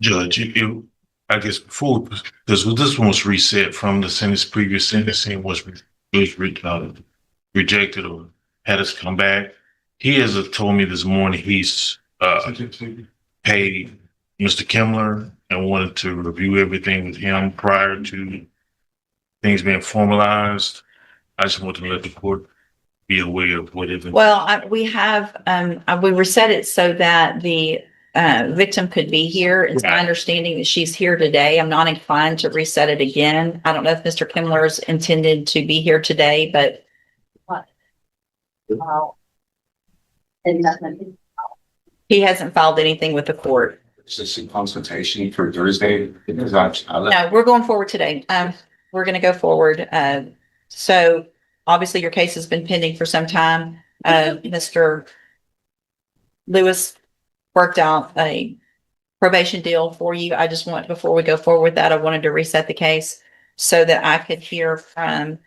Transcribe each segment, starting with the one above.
Judge, I guess before, because this one was reset from the previous sentencing was rejected or had us come back. He has told me this morning he's paid Mr. Kimler and wanted to review everything with him prior to things being formalized. I just want to let the court be aware of whatever. Well, we reset it so that the victim could be here. It's my understanding that she's here today. I'm not inclined to reset it again. I don't know if Mr. Kimler's intended to be here today, but he hasn't filed anything with the court. Is this in consultation for Thursday? Because No, we're going forward today. We're going to go forward. So obviously your case has been pending for some time. Mr. Lewis worked out a probation deal for you. I just want, before we go forward with that, I wanted to reset the case so that I could hear from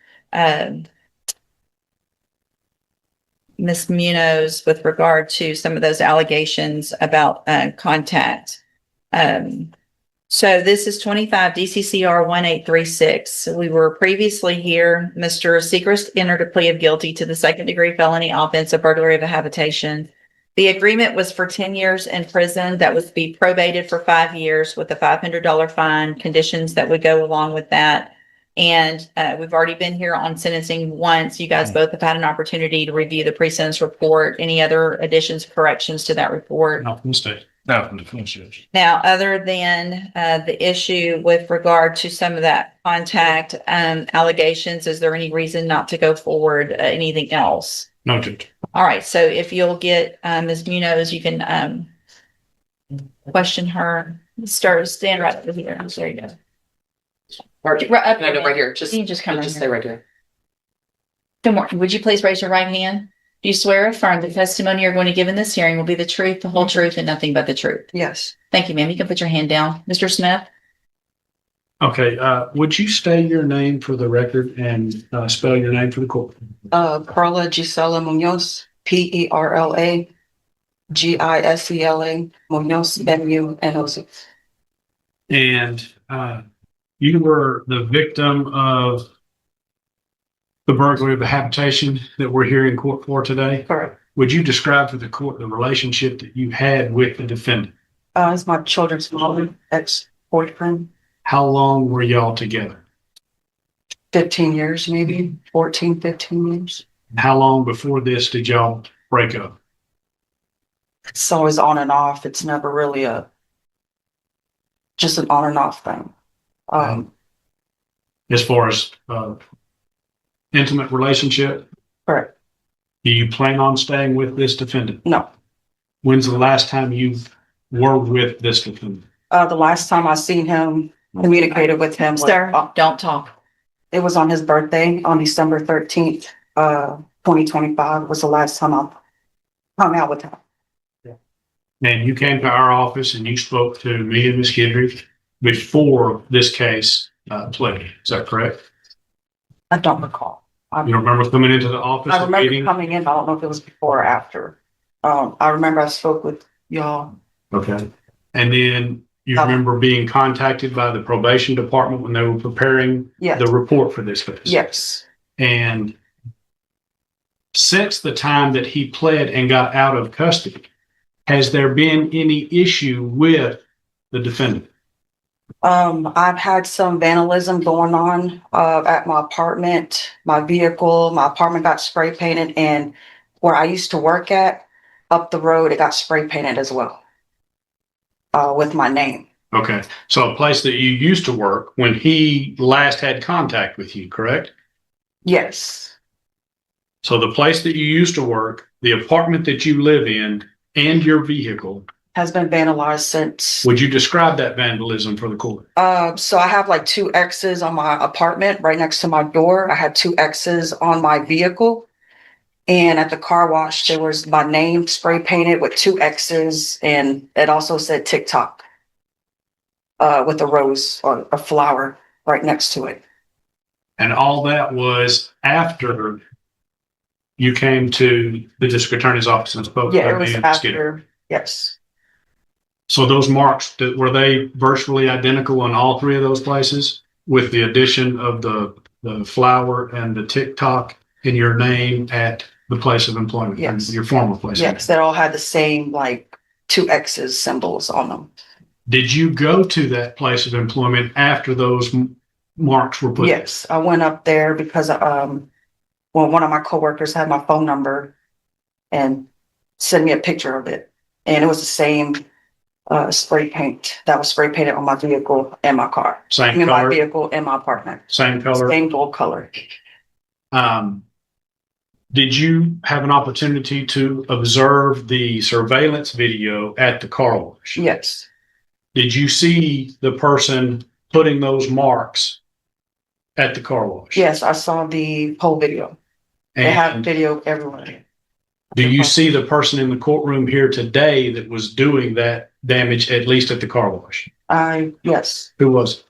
Ms. Munoz with regard to some of those allegations about contact. So this is 25 DCCR 1836. We were previously here. Mr. Segrist entered a plea of guilty to the second-degree felony offense of burglary of a habitation. The agreement was for 10 years in prison that was to be probated for 5 years with a $500 fine, conditions that would go along with that. And we've already been here on sentencing once. You guys both have had an opportunity to review the pre-sentence report. Any other additions, corrections to that report? Not from the state. Not from the defense judge. Now, other than the issue with regard to some of that contact allegations, is there any reason not to go forward? Anything else? No, Judge. All right. So if you'll get Ms. Munoz, you can question her. Stand right over here. There you go. Right, Right up no, there. right here. Just, You just come right just here. stay right here. Good morning. Would you please raise your right hand? Do you swear or affirm the testimony you're going to give in this hearing will be the truth, the whole truth, and nothing but the truth? Yes. Thank you, ma'am. You can put your hand down. Mr. Smith? Okay, would you state your name for the record and spell your name for the court? Carla Gisela Munoz, Perla Gisela Munoz, Munoz. And you were the victim of the burglary of a habitation that we're here in court for today. Correct. Would you describe for the court the relationship that you had with the defendant? It's my children's mother, ex-boyfriend. How long were y'all together? 15 years, maybe 14, 15 years. How long before this did y'all break up? It's always on and off. It's never really just an on and off thing. As far as intimate relationship, Correct. do you plan on staying with this defendant? No. When's the last time you were with this defendant? The last time I seen him, communicated with him. Sir, don't talk. It was on his birthday on December 13th, 2025 was the last time I hung out with him. And you came to our office and you spoke to me and Ms. Kendrick before this case played. Is that correct? I don't recall. You remember coming into the office? I and remember meeting? coming in. I don't know if it was before or after. I remember I spoke with y'all. Okay. And then you remember being contacted by the probation department when they were preparing Yes. the report for this case? Yes. And since the time that he pled and got out of custody, has there been any issue with the defendant? I've had some vandalism going on at my apartment, my vehicle. My apartment got spray painted, and where I used to work at up the road, it got spray painted as well with my name. Okay. So a place that you used to work when he last had contact with you, correct? Yes. So the place that you used to work, the apartment that you live in, and your vehicle, Has been vandalized since. would you describe that vandalism for the court? So I have like 2 X's on my apartment right next to my door. I had 2 X's on my vehicle. And at the car wash, there was my name spray painted with 2 X's, and it also said TikTok with a rose or a flower right next to it. And all that was after you came to the district attorney's office and spoke Yeah, to it was me and after. Yes. So those marks, were they virtually identical in all three of those places with the addition of the flower and the TikTok in your name at the place of employment? Yes. Your former place? Yes, they all had the same like two X's symbols on them. Did you go to that place of employment after those marks were put? Yes, I went up there because well, one of my coworkers had my phone number and sent me a picture of it. And it was the same spray paint that was spray painted on my vehicle and my car. I Same mean, my color, vehicle and my apartment. same color. Same gold color. Did you have an opportunity to observe the surveillance video at the car wash? Yes, Did you see the person putting those marks at the car wash? yes, I saw the whole video. They have And video everywhere. do you see the person in the courtroom here today that was doing that damage, at least at the car wash? Yes, Who was it?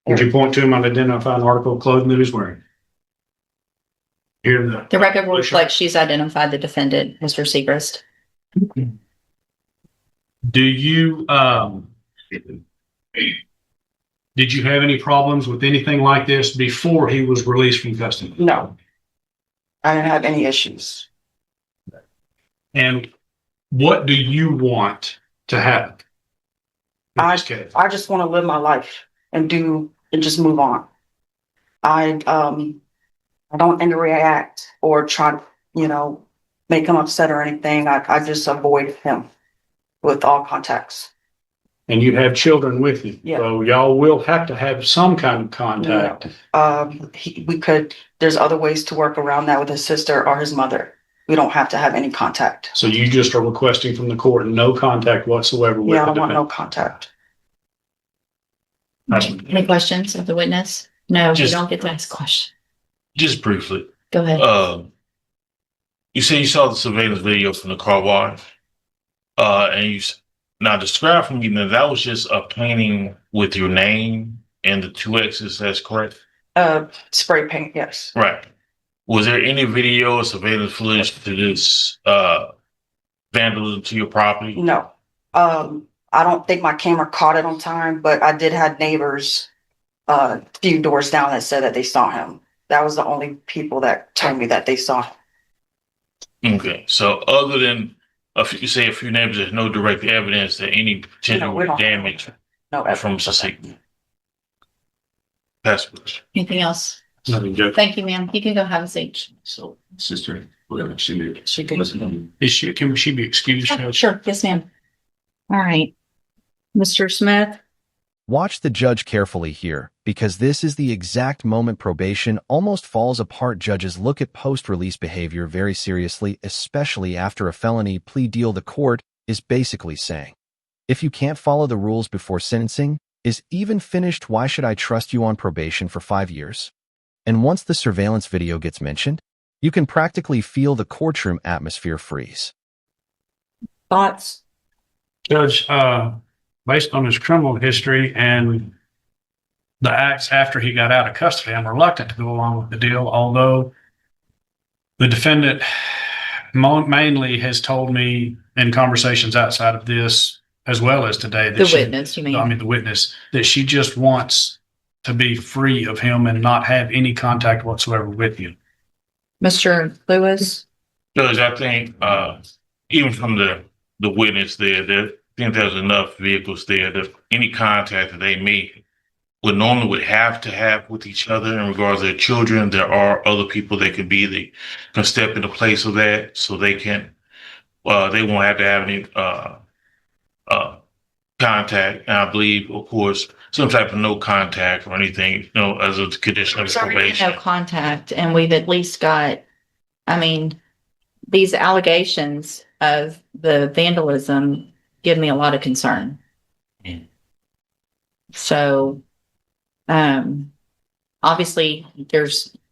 Would you point to him and identify an article of clothing that he's wearing? Here The record will reflect she's identified the defendant, Mr. Segrist. Do you, did you have any problems with anything like this before he was released from custody? no. I didn't have any issues. And what do you want to happen in this case? I just want to live my life and just move on. I don't interact or try to, make him upset or anything. I just avoid him with all contacts. And you have children with you. Yeah. So y'all will have to have some kind of contact. There's other ways to work around that with his sister or his mother. We don't have to have any contact. So you just are requesting from the court no contact whatsoever with Yeah, I the don't want no defendant. contact. Any questions of the witness? No, you Just- don't get to ask questions. Just briefly, Go ahead. you say you saw the surveillance video from the car wash, and now describe for me that was just a painting with your name and the two X's. That's correct, Spray paint, yes. right? Was there any video or surveillance footage to this vandalism to your property? No. I don't think my camera caught it on time, but I did have neighbors a few doors down that said that they saw him. That was the only people that told me that they saw him. Okay, so other than a few neighbors, there's no direct evidence that any potential No, we don't. damage No from evidence. suspect. Passwords. Anything else? Nothing, Judge. Thank you, ma'am. You can go have a seat. So, sister, whatever she did. She did. Can she be excused? Judge? Sure. Yes, ma'am. All right. Mr. Smith? Watch the judge carefully here, because this is the exact moment probation almost falls apart. Judges look at post-release behavior very seriously, especially after a felony plea deal. The court is basically saying, if you can't follow the rules before sentencing is even finished, why should I trust you on probation for 5 years? And once the surveillance video gets mentioned, you can practically feel the courtroom atmosphere freeze. Thoughts? Judge, based on his criminal history and the acts after he got out of custody, I'm reluctant to go along with the deal, although the defendant mainly has told me in conversations outside of this, as well as today, that The witness, you mean? the witness, that she just wants to be free of him and not have any contact whatsoever with you. Mr. Lewis? Judge, I think even from the witness there, I think there's enough vehicles there that any contact that they make would have to have with each other in regards to their children. There are other people that could can step into place of that, so they won't have to have any contact. And I believe, of course, some type of no contact or anything, as a condition of probation. No contact, and we've at least got, these allegations of the vandalism give me a lot of concern. Mm. So, obviously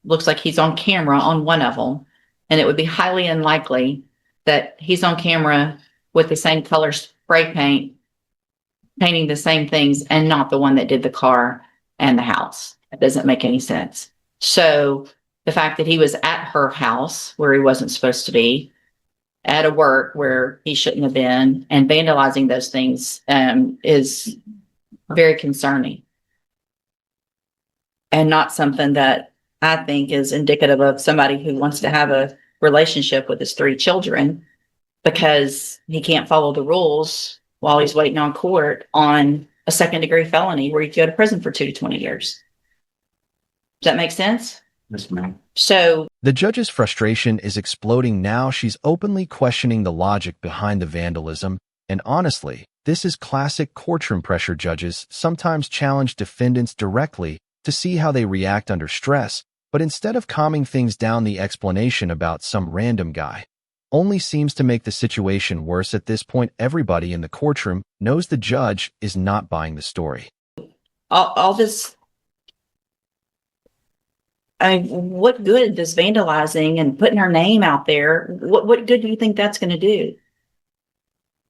looks like he's on camera on one of them, and it would be highly unlikely that he's on camera with the same color spray paint, painting the same things, and not the one that did the car and the house. That doesn't make any sense. So the fact that he was at her house where he wasn't supposed to be, at a work where he shouldn't have been and vandalizing those things is very concerning. And not something that I think is indicative of somebody who wants to have a relationship with his 3 children because he can't follow the rules while he's waiting on court on a 2nd-degree felony where you go to prison for 2 to 20 years. Does that make sense? Yes, ma'am. So The judge's frustration is exploding now. She's openly questioning the logic behind the vandalism, and honestly, this is classic courtroom pressure. Judges sometimes challenge defendants directly to see how they react under stress, but instead of calming things down, the explanation about some random guy only seems to make the situation worse. At this point, everybody in the courtroom knows the judge is not buying the story. all this, I mean, what good does vandalizing and putting her name out there, what good do you think that's going to do?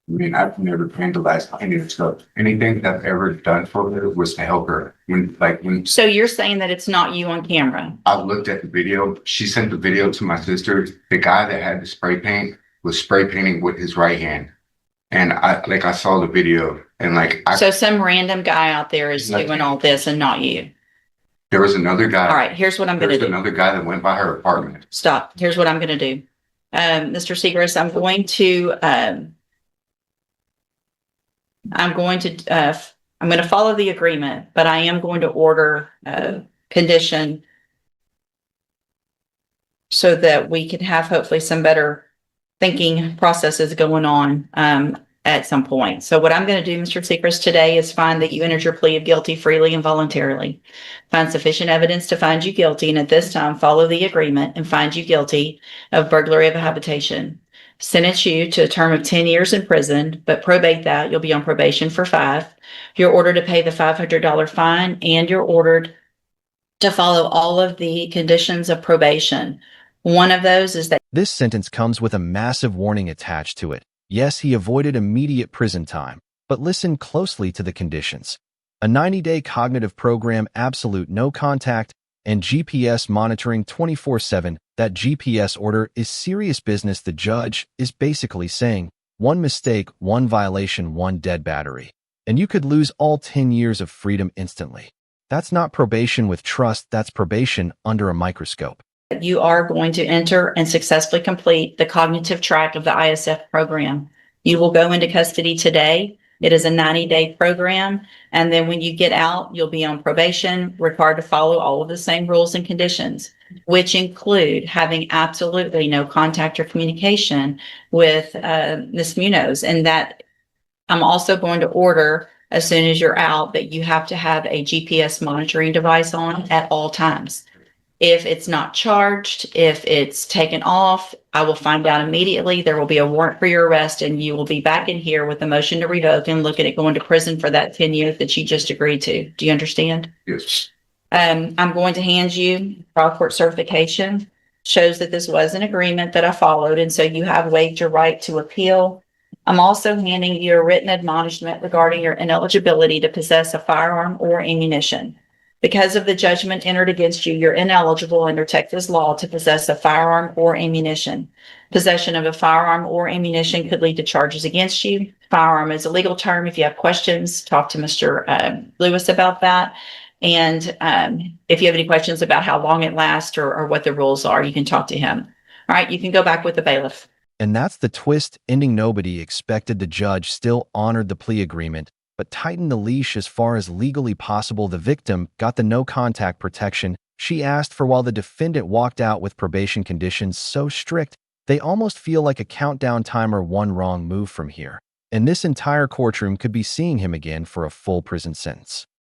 I mean, I've never vandalized any of stuff. Anything that I've ever done for her was to help her. When So you're saying that it's not you on camera? I looked at the video, she sent the video to my sister. The guy that had the spray paint was spray painting with his right hand. And I saw the video and So some random guy out there is doing all this and not you. there was another guy. All right, here's what I'm going to There's do. another guy that went by her apartment. Stop. Here's what I'm going to do. Mr. Segrist, I'm going to follow the agreement, but I am going to order a condition so that we can have hopefully some better thinking processes going on at some point. So what I'm going to do, Mr. Segrist, today is find that you entered your plea of guilty freely and voluntarily. Find sufficient evidence to find you guilty, and at this time follow the agreement and find you guilty of burglary of a habitation. Sentence you to a term of 10 years in prison, but probate that. You'll be on probation for 5. You're ordered to pay the $500 fine, and you're ordered to follow all of the conditions of probation. One of those is that This sentence comes with a massive warning attached to it. Yes, he avoided immediate prison time, but listen closely to the conditions. A 90-day cognitive program, absolute no contact, and GPS monitoring 24/7. That GPS order is serious business. The judge is basically saying, 1 mistake, 1 violation, 1 dead battery, and you could lose all 10 years of freedom instantly. That's not probation with trust, that's probation under a microscope. you are going to enter and successfully complete the cognitive track of the ISF program. You will go into custody today. It is a 90-day program. And then when you get out, you'll be on probation, required to follow all of the same rules and conditions, which include having absolutely no contact or communication with Ms. Munoz. And that I'm also going to order, as soon as you're out, that you have to have a GPS monitoring device on at all times. If it's not charged, if it's taken off, I will find out immediately. There will be a warrant for your arrest, and you will be back in here with a motion to revoke and looking at going to prison for that 10 years that you just agreed to. Do you understand? Yes. I'm going to hand you trial court certification. Shows that this was an agreement that I followed, and so you have waived your right to appeal. I'm also handing you a written admonishment regarding your ineligibility to possess a firearm or ammunition. Because of the judgment entered against you, you're ineligible under Texas law to possess a firearm or ammunition. Possession of a firearm or ammunition could lead to charges against you. Firearm is a legal term. If you have questions, talk to Mr. Lewis about that. And if you have any questions about how long it lasts or what the rules are, you can talk to him. All right, you can go back with the bailiff. And that's the twist ending nobody expected. The judge still honored the plea agreement, but tightened the leash as far as legally possible. The victim got the no contact protection she asked for while the defendant walked out with probation conditions so strict they almost feel like a countdown timer. One wrong move from here, and this entire courtroom could be seeing him again for a full prison sentence.